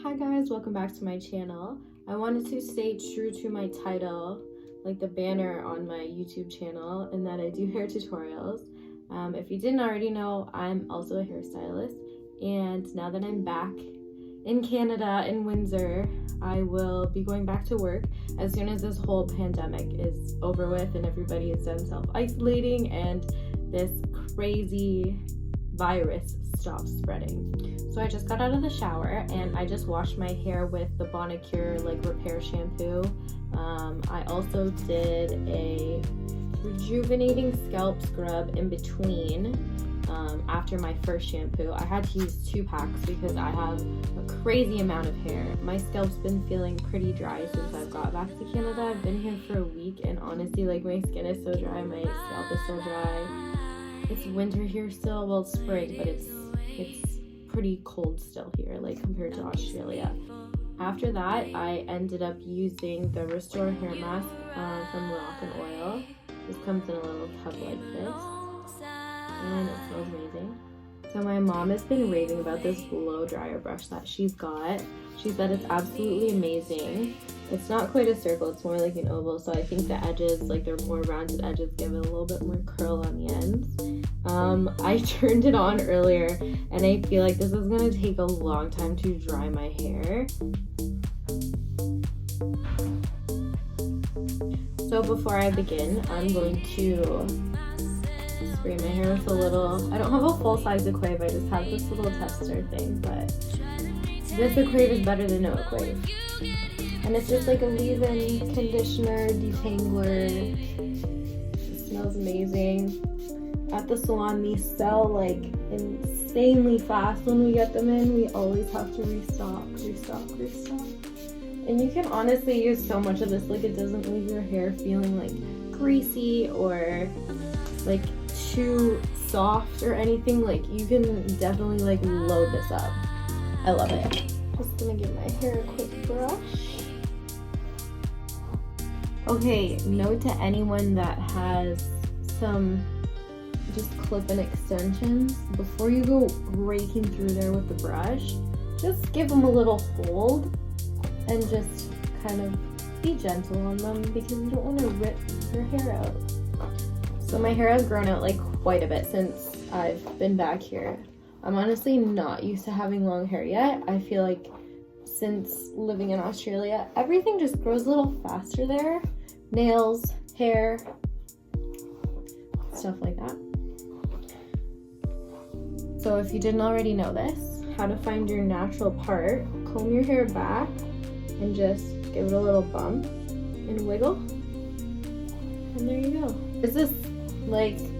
Hi guys, welcome back to my channel. I wanted to stay true to my title, like the banner on my YouTube channel, and that I do hair tutorials. If you didn't already know, I'm also a hairstylist, and now that I'm back in Canada, in Windsor, I will be going back to work as soon as this whole pandemic is over with and everybody is done self-isolating and this crazy virus stops spreading. So I just got out of the shower and I just washed my hair with the Bonicure repair shampoo. I also did a rejuvenating scalp scrub in between after my first shampoo. I had to use 2 packs because I have a crazy amount of hair. My scalp's been feeling pretty dry since I've got back to Canada. I've been here for a week and honestly, my skin is so dry, my scalp is so dry. It's winter here still, well, it's spring, but it's pretty cold still here, compared to Australia. After that, I ended up using the Restore Hair Mask from Moroccan Oil. This comes in a little tub like this, and it smells amazing. So my mom has been raving about this blow dryer brush that she's got. She said it's absolutely amazing. It's not quite a circle, it's more like an oval, so I think the edges, their more rounded edges, give it a little bit more curl on the ends. I turned it on earlier, and I feel like this is gonna take a long time to dry my hair. So before I begin, I'm going to spray my hair with a little, I don't have a full-size Equave, I just have this little tester thing, but this Equave is better than no Equave. And it's just a leave-in conditioner, detangler. It smells amazing. At the salon, these sell insanely fast when we get them in. We always have to restock. And you can honestly use so much of this, it doesn't leave your hair feeling greasy or too soft or anything. You can definitely load this up. I love it. Just gonna give my hair a quick brush. Okay, note to anyone that has some just clip-in extensions, before you go raking through there with the brush, just give them a little hold and just kind of be gentle on them because you don't want to rip your hair out. So my hair has grown out quite a bit since I've been back here. I'm honestly not used to having long hair yet. I feel like since living in Australia, everything just grows a little faster there. Nails, hair, stuff like that. So if you didn't already know this, how to find your natural part, comb your hair back and just give it a little bump and wiggle. And there you go. There's this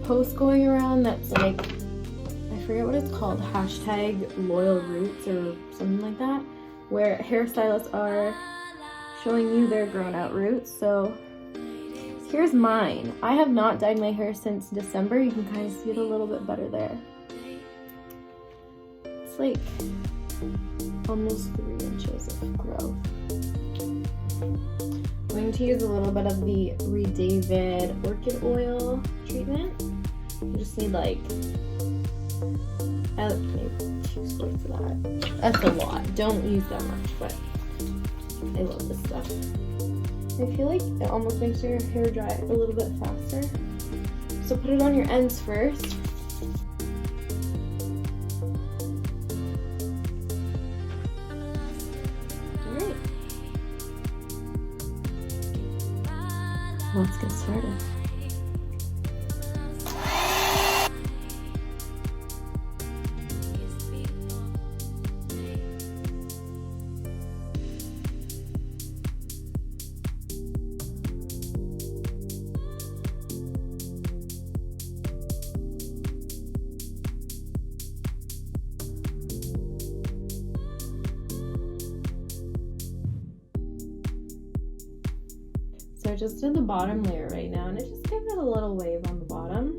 post going around that's I forget what it's called, #LoyalRoots or something like that, where hairstylists are showing you their grown out roots. So here's mine. I have not dyed my hair since December. You can kind of see it a little bit better there. It's almost 3 inches of growth. I'm going to use a little bit of the David orchid oil treatment. You just need maybe 2 squirts of that. That's a lot. Don't use that much, but I love this stuff. I feel like it almost makes your hair dry a little bit faster. So put it on your ends first. Alright. Let's get started. So I just did the bottom layer right now, and I just give it a little wave on the bottom.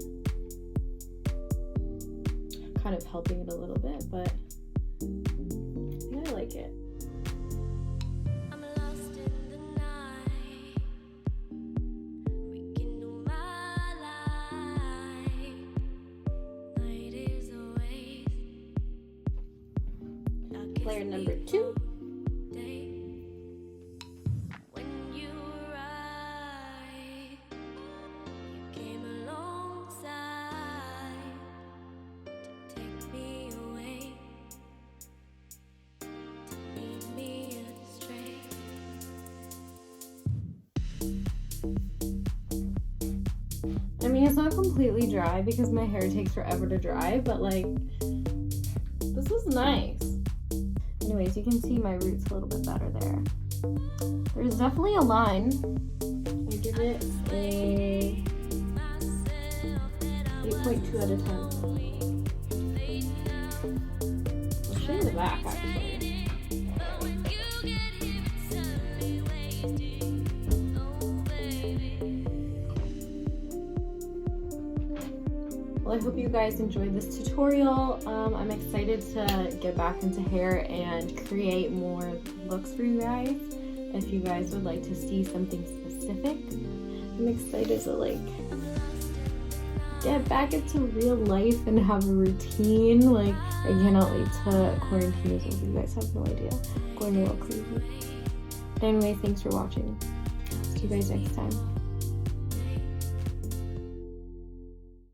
Kind of helping it a little bit, but I like it. Layer number 2. not completely dry because my hair takes forever to dry, but like, this is nice. Anyways, you can see my roots a little bit better there. There's definitely a line. I give it a 8.2 out of 10. I'll show you the back actually. Well, I hope you guys enjoyed this tutorial. I'm excited to get back into hair and create more looks for you guys. If you guys would like to see something specific, I'm excited to like get back into real life and have a routine. Like, I cannot wait to quarantine is over. You guys have no idea. I'm going a little crazy. But anyway, thanks for watching. See you guys next time.